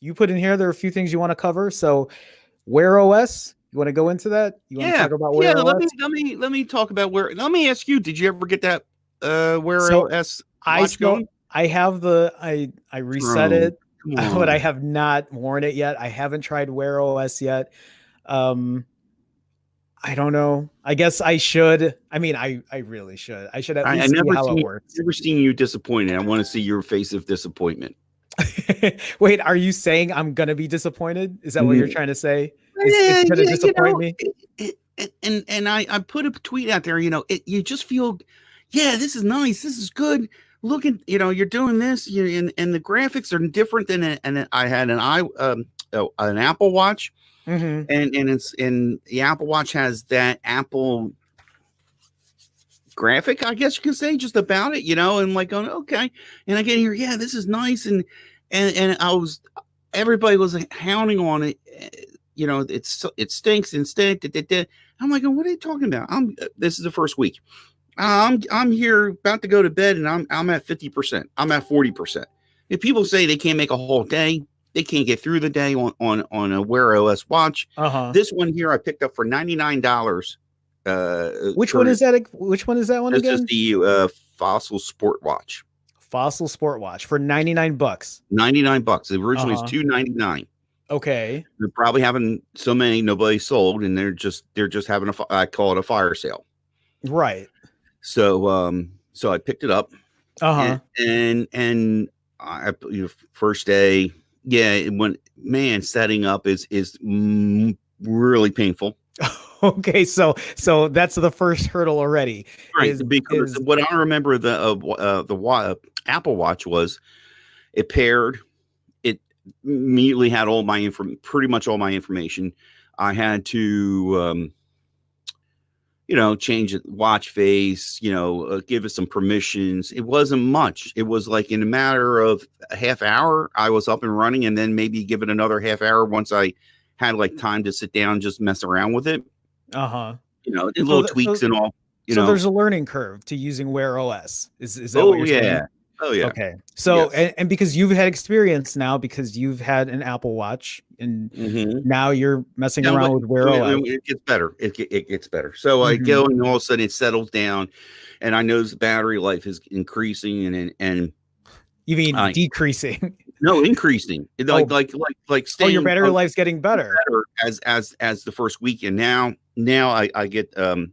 you put in here, there are a few things you want to cover. So Wear OS, you want to go into that? You want to Yeah, talk about yeah. Wear OS? Let me talk about where. Let me ask you: did you ever get that Wear So OS I watch still going? I have I reset Bro, it, come but I on. have not worn it yet. I haven't tried Wear OS yet. Um, I don't know. I guess I should. I mean, I really should. I should at I least see how it works. never seen you disappointed. I want to see your face of disappointment. Wait, are you saying I'm gonna be disappointed? Is that what you're Mhm. trying to say? It's Yeah, gonna yeah, disappoint me? and I put a tweet out there. You just feel, yeah, this is nice. This is good. Look at you're doing this, and the graphics are different than and I had an Apple Watch, Hmm. and the Apple Watch has that Apple graphic, I guess you could say, just about it, and like going, okay. And I get here, yeah, this is nice. And everybody was like hounding on it. It stinks and stink. Da, da, da. I'm like, what are you talking about? This is the first week. I'm here about to go to bed and I'm at 50%. I'm at 40%. If people say they can't make a whole day, they can't get through the day on a Wear OS watch. Uh-huh. This one here I picked up for $99. Which one For is that? Which one is that one This is again? the Fossil Sport Watch. Fossil Sport Watch for 99 bucks. $99. It originally was Uh-huh. $299. Okay. They're probably having so many nobody sold, and they're just having I call it a fire sale. Right. So I picked it up, Uh-huh. and I first day, yeah, it went, man, setting up is really painful. Okay, so that's the first hurdle already. Right, because Is what I remember Apple Watch was it paired. It immediately had pretty much all my information. I had to, change it, watch face, give it some permissions. It wasn't much. It was like in a matter of a half hour, I was up and running, and then maybe give it another half hour once I had like time to sit down, and just mess around with it. uh-huh. Little So tweaks and all. so there's a learning curve to using Wear OS. Is that what Oh you're yeah, saying? oh yeah, Okay. So yes. and because you've had experience now because you've had an Apple Watch and Mm-hmm. now you're messing No, but around with Wear OS. it gets better. It gets better. So I Hmm. go, and all of a sudden it settles down, and I know the battery life is increasing, and You mean I decreasing? no increasing. Oh, your Staying battery life's getting better. better as the first week. And now I get an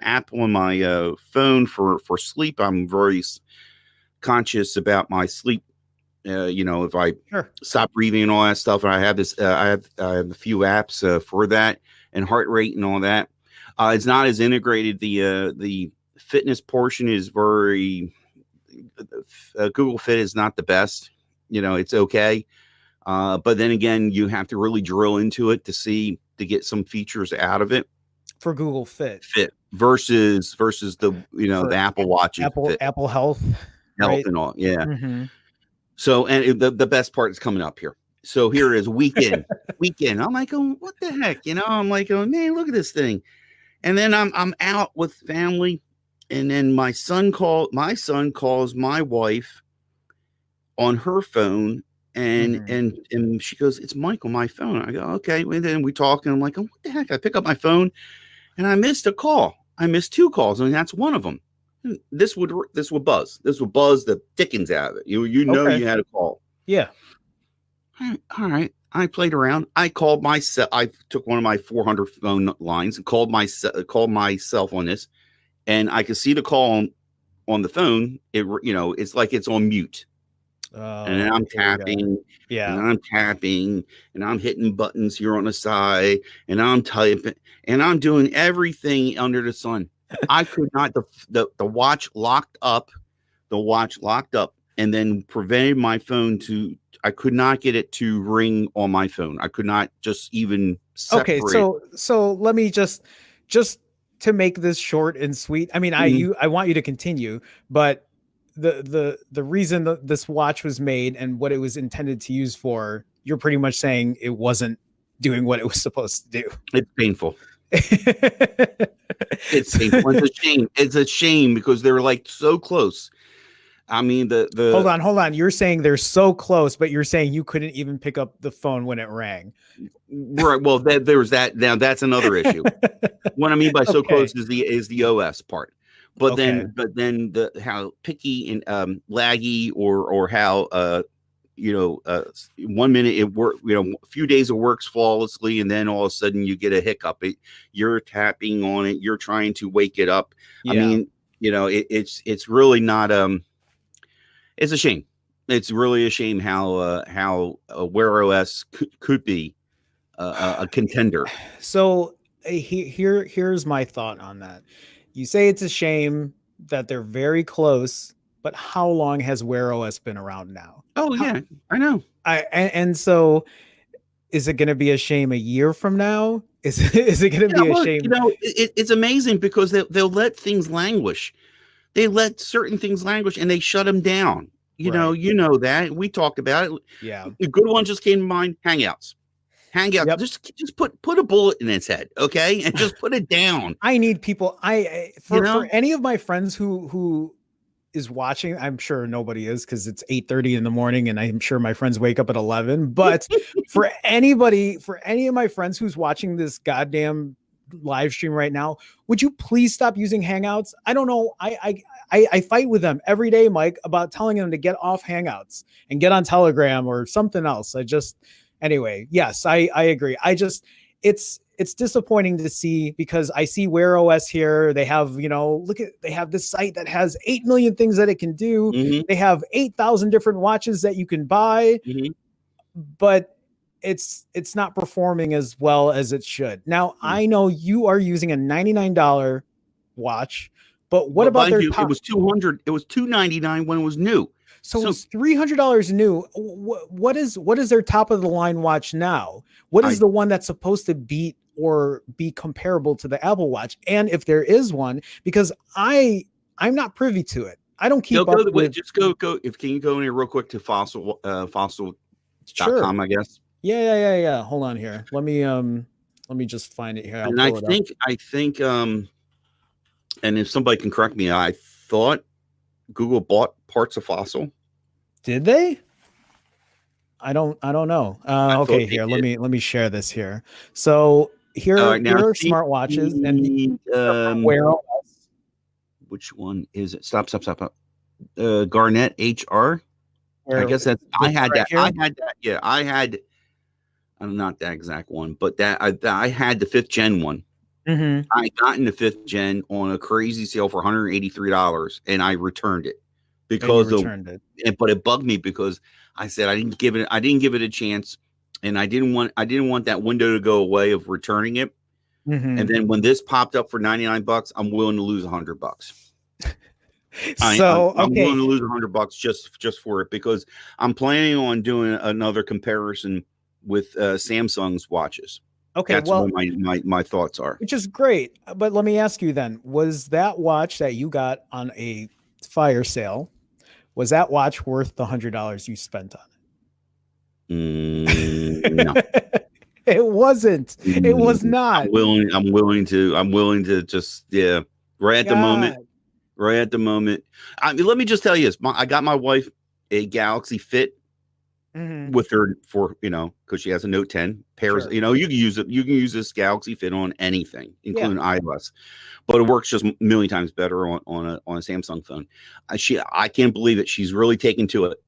app on my phone for sleep. I'm very conscious about my sleep. If I Sure. stop breathing and all that stuff, and I have I have a few apps for that, and heart rate and all that. It's not as integrated. The fitness portion is very Google Fit is not the best. It's okay, but then again, you have to really drill into it to get some features out of it. For Google Fit. Fit versus the the For Apple Watch and Fit Apple Health, Health right? and all. Yeah. Hmm. So, and the best part is coming up here. So here it is, weekend. I'm like, oh, what the heck? I'm like, oh man, look at this thing. And then I'm out with family, and then my son calls my wife on her phone, and Hmm. and she goes, "It's Mike on my phone." I go, "Okay." And then we talk, and I'm like, "Oh, what the heck?" I pick up my phone, and I missed a call. I missed two calls, and that's one of them. This would buzz. This would buzz the dickens out of it. Okay. You had a call. Yeah. All right. I played around. I called myself. I took one of my 400 phone lines and called myself on this, and I could see the call on the phone. It's like it's on mute, and Oh, I'm here we go. tapping, and Yeah. I'm tapping, and I'm hitting buttons here on the side, and I'm typing, and I'm doing everything under the sun. I could not. The watch locked up. The watch locked up, and then prevented my phone to. I could not get it to ring on my phone. I could not just even Okay, separate. so let me just to make this short and sweet. I mean, Mhm. I want you to continue, but the reason that this watch was made and what it was intended to use for, you're pretty much saying it wasn't doing what it was supposed to do. It's painful. It's painful. It's a shame. It's a shame because they're like so close. I mean, the Hold on. You're saying they're so close, but you're saying you couldn't even pick up the phone when it rang. right. Well, there was that. Now that's another issue. What I mean by so Okay. close is the OS part. But Okay. then the how picky and laggy or how 1 minute it work, a few days it works flawlessly, and then all of a sudden you get a hiccup. You're tapping on it, you're trying to wake it up. Yeah. I mean, it's really not it's a shame. It's really a shame how Wear OS could be a contender. So here's my thought on that. You say it's a shame that they're very close, but how long has Wear OS been around now? Oh yeah, I know. And so is it going to be a shame a year from now? Is it going to be a shame? It's amazing because they'll let things languish. They let certain things languish and they shut them down. You know that we talked about it. Yeah. A good one just came to mind. Hangouts. Yep. Just put a bullet in its head, okay, and just put it down. I need people. For any of my friends who is watching, I'm sure nobody is because it's 8:30 in the morning, and I'm sure my friends wake up at 11. But for any of my friends who's watching this goddamn live stream right now, would you please stop using Hangouts? I don't know. I fight with them every day, Mike, about telling them to get off Hangouts and get on Telegram or something else. Anyway, yes, I agree. It's disappointing to see because I see Wear OS here. They have, they have this site that has 8 million things that it can do. Mm-hmm. They have 8,000 different watches that you can buy, but it's not performing as well as it should. Now, I know you are using a $99 watch, but what about their top? It was $200. It was $299 when it was new. So it's $300 new. What is their top of the line watch now? What is the one that's supposed to beat or be comparable to the Apple Watch? And if there is one, because I'm not privy to it. I don't keep up with. Just go. Can you go in here real quick to fossil.com, sure. I guess. Yeah. Hold on here. Let me just find it here. And I think and if somebody can correct me, I thought Google bought parts of Fossil. Did they? I don't know. Okay, here, let me share this here. So here are smartwatches and Wear OS. Which one is it? Stop. Garnet HR. I guess that's I had that. Yeah, I had. I'm not that exact one, but I had the 5th gen one. Mm-hmm. I got in the 5th gen on a crazy sale for $183, and I returned it but it bugged me because I said I didn't give it a chance, and I didn't want that window to go away of returning it. Mm-hmm. And then when this popped up for $99, I'm willing to lose $100. I'm willing to lose $100 just for it because I'm planning on doing another comparison with Samsung's watches. Okay, that's what my thoughts are. Which is great, but let me ask you then: was that watch that you got on a fire sale? Was that watch worth the $100 you spent on it? No, it wasn't. It was not. I'm willing to just right at the moment. I mean, let me just tell you this: I got my wife a Galaxy Fit. Mm-hmm. With her for because she has a Note 10 pairs. Sure. You can use it. You can use this Galaxy Fit on anything, including iOS, but it works just a million times better on a Samsung phone. I can't believe it. She's really taken to it.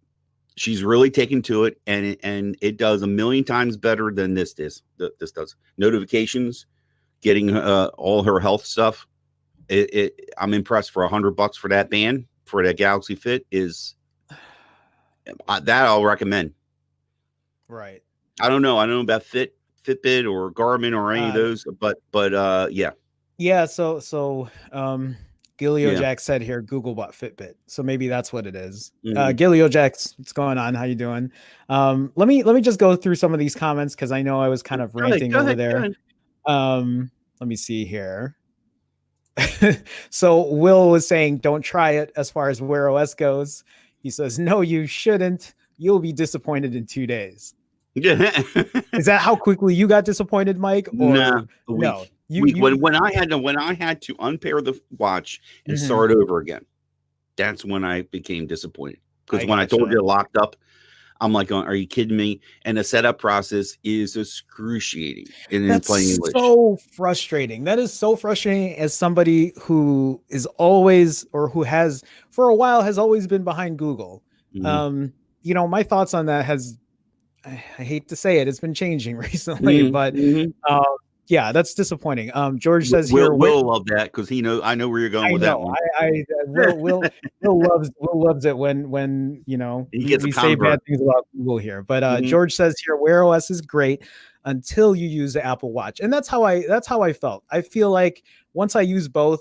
And it does a million times better than this does. This does notifications, getting all her health stuff. I'm impressed for $100 for that band for that Galaxy Fit is. That I'll recommend. Right. I don't know about Fitbit or Garmin or any of those, but yeah. Yeah. So Gilio Jack said here, Google bought Fitbit. So maybe that's what it is. Mm-hmm. Gilio Jack, what's going on? How you doing? Let me just go through some of these comments because I know I was kind of ranting over there. Let me see here. So Will was saying, don't try it as far as Wear OS goes. He says, no, you shouldn't. You'll be disappointed in 2 days. Yeah. Is that how quickly you got disappointed, Mike? Or no. When I had to unpair the watch and start over again. that's when I became disappointed. Because I when I told gotcha. you locked up, I'm like, are you kidding me? And the setup process is excruciating in plain That's English. so frustrating. That is so frustrating as somebody who is always, or who has for a while has always been behind Google. Mhm. Um, my thoughts on that I hate to say it, it's been changing recently, Mhm, but mhm. uh, yeah, that's disappointing. George says Will here, where Will love that because I know where you're going I with that know, one. Will loves it when He we, gets a we say bad convert. things about Google here. But Mhm, George says here, Wear OS is great until you use the Apple Watch, and that's how I felt. I feel like once I use both,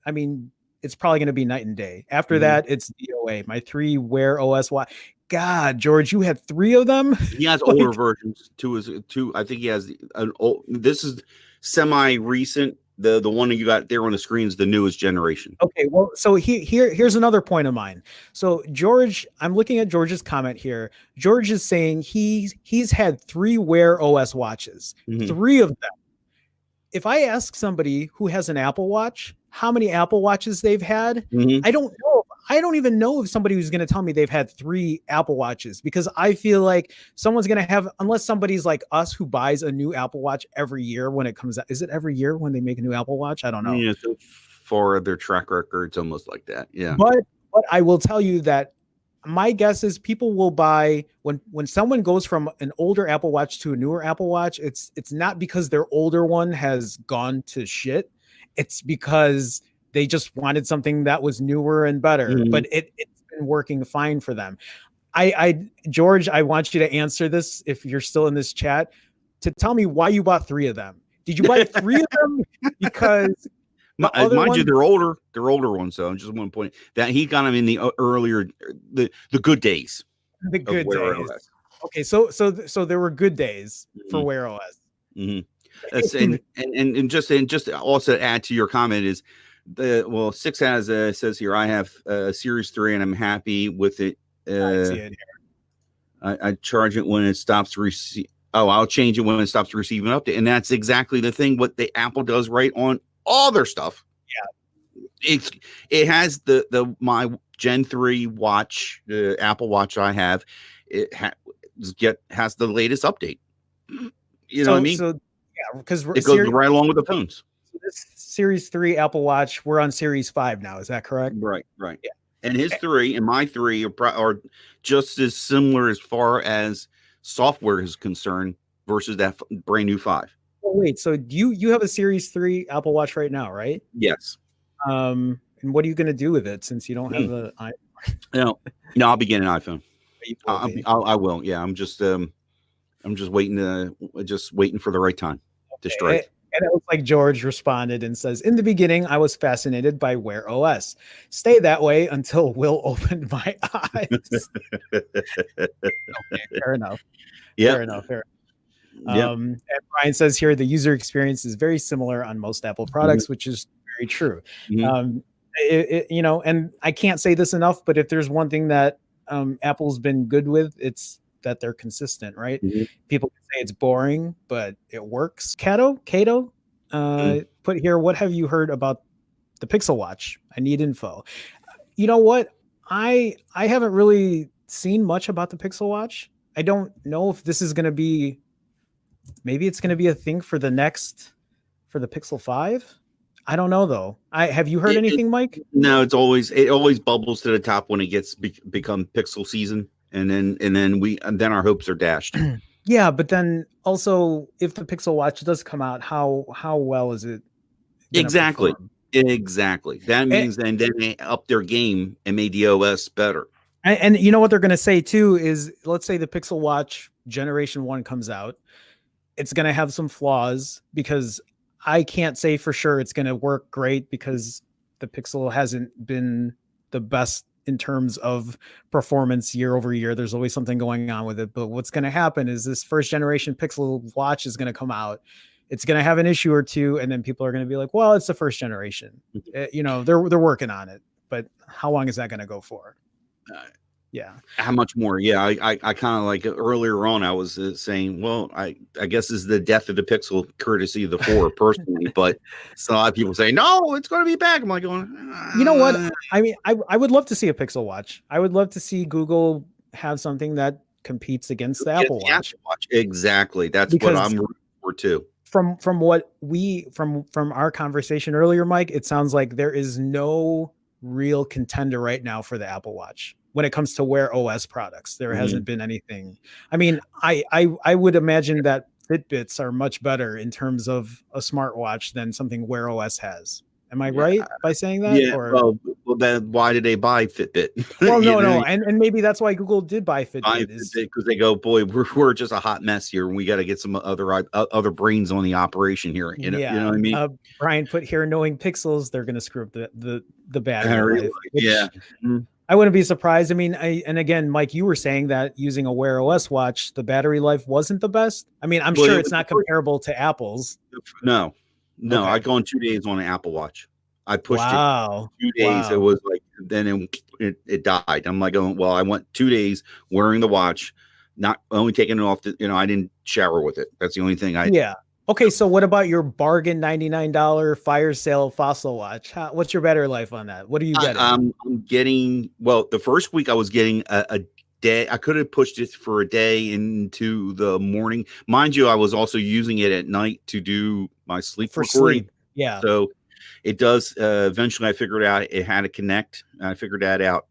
I mean, it's probably going to be night and day. After mhm. that, it's DOA. My 3 Wear OS watch. God, George, you had 3 of them. He has older Like, versions too. Is two? I think he has an old. This is semi recent. The one that you got there on the screen is the newest generation. okay, well, so here's another point of mine. So George, I'm looking at George's comment here. George is saying he's had 3 Wear OS watches, Mhm, 3 of them. If I ask somebody who has an Apple Watch how many Apple Watches they've had, mhm. I don't know. I don't even know if somebody who's going to tell me they've had 3 Apple Watches, because I feel like someone's going to have, unless somebody's like us who buys a new Apple Watch every year when it comes out. Is it every year when they make a new Apple Watch? I don't know. Yeah, so far their track record, it's almost like that. Yeah. But I will tell you that my guess is people will buy when someone goes from an older Apple Watch to a newer Apple Watch, it's not because their older one has gone to shit. It's because they just wanted something that was newer and better, Mhm. but it's been working fine for them. I George, I want you to answer this if you're still in this chat, to tell me why you bought 3 of them. Did you buy 3 of them because the other Mind you, one, they're older. They're older ones, so I just want to point that he got them in the earlier, the good days the of good Wear days? OS. Okay, so there were good days for Mhm, Wear OS. mhm. That's and just also add to your comment is six has says here I have Series 3 and I'm happy with it. I Uh, see it. I charge it when it stops receive. Oh, I'll change it when it stops receiving an update, and that's exactly the thing. What the Apple does right on all their stuff. It's it has my Gen 3 watch, the Apple Watch I have. It has the latest update. You know what I mean? So yeah, because It goes right along with the phones. this Series 3 Apple Watch, we're on Series 5 now. Is that correct? Right, right. Yeah. And his 3 and my 3 are just as similar as far as software is concerned versus that brand new 5. Oh, wait, so you have a Series 3 Apple Watch right now, right? Yes. And what are you going to do with it since you don't have Mm. a I No, no, I'll be getting an iPhone. you will be. I will. Yeah, I'm just waiting for the right time to Okay. strike. And it looks like George responded and says, "In the beginning, I was fascinated by Wear OS. Stay that way until Will opened my eyes." Okay, fair enough. Fair Yep. enough. Fair. Yep. And Brian says here the user experience is very similar on most Apple Mhm, products, which is very true. mhm, Um, and I can't say this enough, but if there's one thing that Apple's been good with, it's that they're consistent, right? mhm, People can say it's boring, but it works. Cato, mhm. put here, what have you heard about the Pixel Watch? I need info. You know what? I haven't really seen much about the Pixel Watch. I don't know if this is going to be, maybe it's going to be a thing for the Pixel 5. I don't know though. I have you heard It anything, Mike? no, it always bubbles to the top when it gets become Pixel season, and then our hopes are dashed. Yeah, but then also if the Pixel Watch does come out, how well is it going to Exactly. perform? Exactly. That And, means then they up their game and made the OS better. and you know what they're going to say too is, let's say the Pixel Watch generation 1 comes out, it's going to have some flaws, because I can't say for sure it's going to work great, because the Pixel hasn't been the best in terms of performance year over year. There's always something going on with it. But what's going to happen is this first generation Pixel Watch is going to come out. It's going to have an issue or two, and then people are going to be like, "Well, it's the first generation." They're working on it, but how long is that going to go for? Yeah. How much more? Yeah, I kind of like earlier on. I was saying, well, I guess this is the death of the Pixel, courtesy of the 4, personally. But so a lot of people say, no, it's going to be back. I'm like going, You know what? I mean, I would love to see a Pixel Watch. I would love to see Google have something that competes against the get Apple the Watch. Apple Watch. Exactly. That's what Because I'm rooting for too. from what we from our conversation earlier, Mike, it sounds like there is no real contender right now for the Apple Watch when it comes to Wear OS products. There hasn't been anything. I mean, I would imagine that Fitbits are much better in terms of a smartwatch than something Wear OS has. Am I Yeah. right by saying that? Yeah. Or Well, then why did they buy Fitbit? well, You no, know, no, and maybe that's why Google did buy Fitbit. Is because they go, boy, we're just a hot mess here, and we got to get some other brains on the operation here. You know yeah. what I mean? Brian put here, knowing Pixels, they're going to screw up the battery life. Yeah. I wouldn't be surprised. I mean, and again, Mike, you were saying that using a Wear OS watch, the battery life wasn't the best. I mean, I'm sure it's not comparable to Apple's. No, Okay. I gone 2 days on an Apple Watch. I pushed it Wow. 2 days. It Wow. was like, then it died. I'm like, going, well, I went 2 days wearing the watch, not only taking it off. I didn't shower with it. That's the only thing I. Yeah. Okay. So what about your bargain $99 fire sale Fossil watch? What's your battery life on that? What are you getting? I'm getting, well, the first week I was getting a day. I could have pushed it for a day into the morning. Mind you, I was also using it at night to do my sleep For recording. sleep. Yeah. So it does. Eventually, I figured out it had to connect. I figured that out.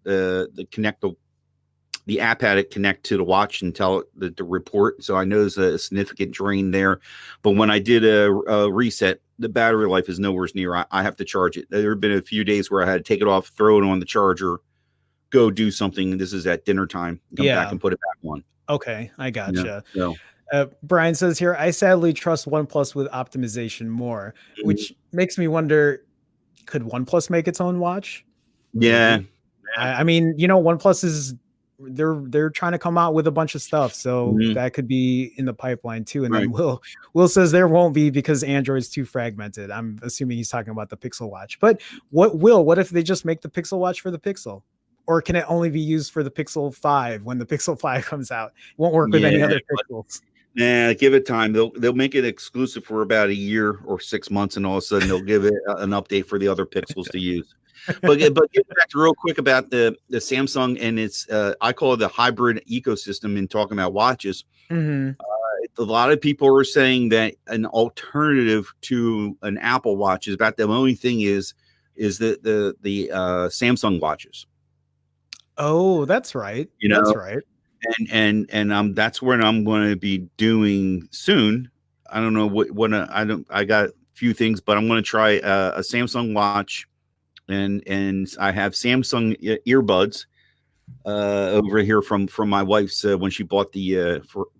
The app had it connect to the watch and tell it the report. So I know there's a significant drain there. But when I did a reset, the battery life is nowhere near. I have to charge it. There have been a few days where I had to take it off, throw it on the charger, go do something. This is at dinner time. Come back and put it back on. Okay, I gotcha. So. Brian says here, I sadly trust OnePlus with optimization more, which makes me wonder, could OnePlus make its own watch? Yeah. I mean, OnePlus is they're trying to come out with a bunch of stuff, so that could be in the pipeline too. And then Will says there won't be because Android's too fragmented. I'm assuming he's talking about the Pixel Watch. But what if they just make the Pixel Watch for the Pixel? Or can it only be used for the Pixel 5 when the Pixel 5 comes out? It won't work with any other Pixels. Yeah, give it time. They'll make it exclusive for about a year or 6 months, and all of a sudden they'll give it an update for the other Pixels to use. But get back to real quick about the Samsung and its I call it the hybrid ecosystem in talking about watches. A lot of people are saying that an alternative to an Apple Watch is about the only thing is the Samsung watches. Oh, that's right. That's right. And that's what I'm going to be doing soon. I don't know I got a few things, but I'm going to try a Samsung watch, and I have Samsung earbuds over here from my wife's when she bought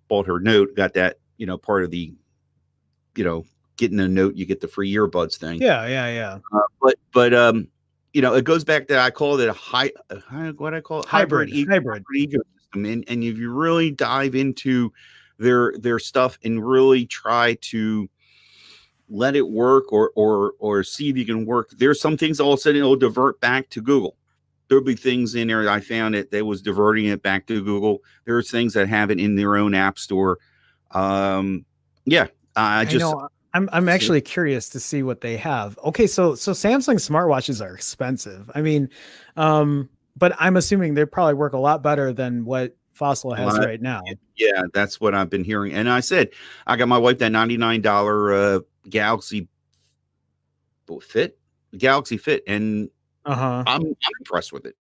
bought her Note. Got that part of the getting a Note, you get the free earbuds thing. Yeah. But it goes back to, I call it hybrid ecosystem. And if you really dive into their stuff and really try to let it work or see if you can work, there's some things all of a sudden it'll divert back to Google. There'll be things in there that I found that they was diverting it back to Google. There's things that have it in their own app store. I'm actually curious to see what they have. Okay, so Samsung smartwatches are expensive. I mean, but I'm assuming they probably work a lot better than what Fossil has right now. Yeah, that's what I've been hearing. And I said, I got my wife that $99 Galaxy Fit, and I'm impressed with it.